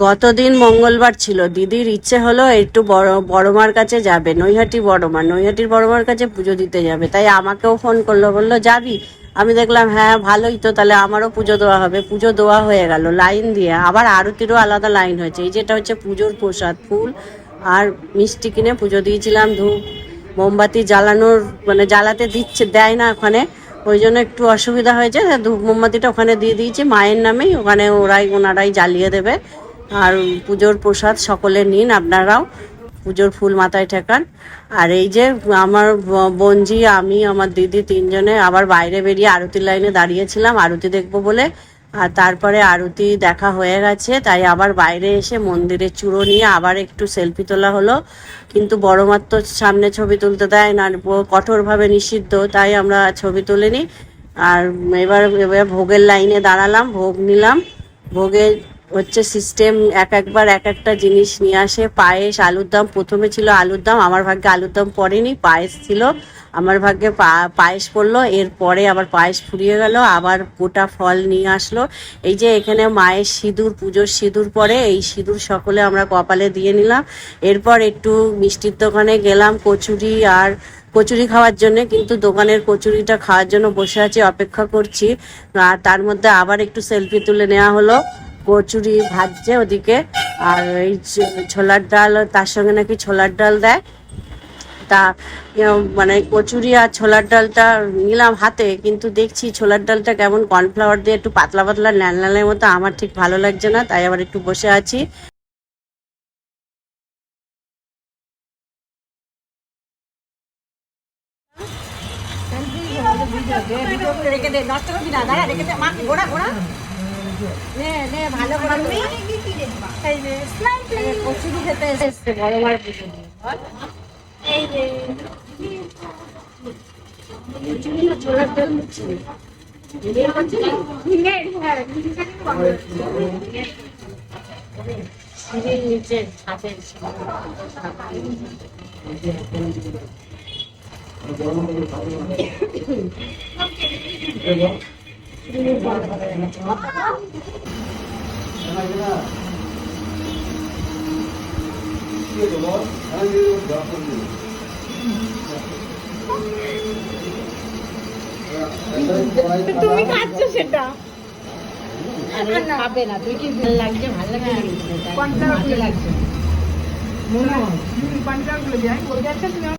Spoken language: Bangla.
গতদিন মঙ্গলবার ছিল, দিদির ইচ্ছে হলো একটু বড়মার কাছে যাবে, নৈহাটির বড়মার কাছে পুজো দিতে যাবে। তাই আমাকেও ফোন করলো, বললো যাবি? আমি দেখলাম হ্যাঁ ভালোই তো, তাহলে আমারও পুজো দেওয়া হবে। পুজো দেওয়া হয়ে গেল লাইন দিয়ে, আবার আরতিরও আলাদা লাইন হয়েছে। এই যেটা হচ্ছে পুজোর প্রসাদ, ফুল আর মিষ্টি কিনে পুজো দিয়েছিলাম। ধূপ মোমবাতি জ্বালানোর মানে জ্বালাতে দেয় না ওখানে, ওই জন্য একটু অসুবিধা হয়েছে। ধূপ মোমবাতিটা ওখানে দিয়ে দিয়েছি মায়ের নামেই, ওখানে ওনারাই জ্বালিয়ে দেবে। আর পুজোর প্রসাদ সকলে নিন, আপনারাও পুজোর ফুল মাথায় ঠেকান। আর এই যে আমার বোনজি, আমি, আমার দিদি তিনজনে আবার বাইরে বেরিয়ে আরতির লাইনে দাঁড়িয়েছিলাম আরতি দেখবো বলে। আর তারপরে আরতি দেখা হয়ে গেছে, তাই আবার বাইরে এসে মন্দিরের চূড়ো নিয়ে আবার একটু সেলফি তোলা হলো। কিন্তু বড় মার তো সামনে ছবি তুলতে দেয় না, কঠোরভাবে নিষিদ্ধ, তাই আমরা ছবি তুলিনি। আর এবার ভোগের লাইনে দাঁড়ালাম, ভোগ নিলাম। ভোগে হচ্ছে সিস্টেম, একবার এক একটা জিনিস নিয়ে আসে। পায়েস, আলুর দম, প্রথমে ছিল আলুর দম, আমার ভাগ্যে আলুর দম পড়েনি, পায়েস ছিল। আমার ভাগ্যে পায়েস পড়লো, এরপরে আবার পায়েস ফুরিয়ে গেল, আবার গোটা ফল নিয়ে আসলো। এই যে এখানে মায়ের সিঁদুর, পুজোর সিঁদুর পরে, এই সিঁদুর সকলে আমরা কপালে দিয়ে নিলাম। এরপর একটু মিষ্টির দোকানে গেলাম কচুরি খাওয়ার জন্য, কিন্তু দোকানের কচুরিটা খাওয়ার জন্য বসে আছি, অপেক্ষা করছি। আর তার মধ্যে আবার একটু সেলফি তুলে নেওয়া হলো। কচুরি ভাজছে ওদিকে, আর এই ছোলার ডাল, তার সঙ্গে নাকি ছোলার ডাল দেয়। তা মানে কচুরি আর ছোলার ডালটা নিলাম হাতে, কিন্তু দেখছি ছোলার ডালটা কেমন কর্নফ্লাওয়ার দিয়ে একটু পাতলা পাতলা ন্যানলানের মতো, আমার ঠিক ভালো লাগছে না, তাই আবার একটু বসে আছি। কচুরি খেতে এসেছে বড় মার পুজো দিয়ে। ছোলার ডাল নিচে ছাদে তুমি খাচ্ছ সেটা খাবে না, তুই কি ভালো লাগছে? ভালো লাগছে, লাগছে মনে হয়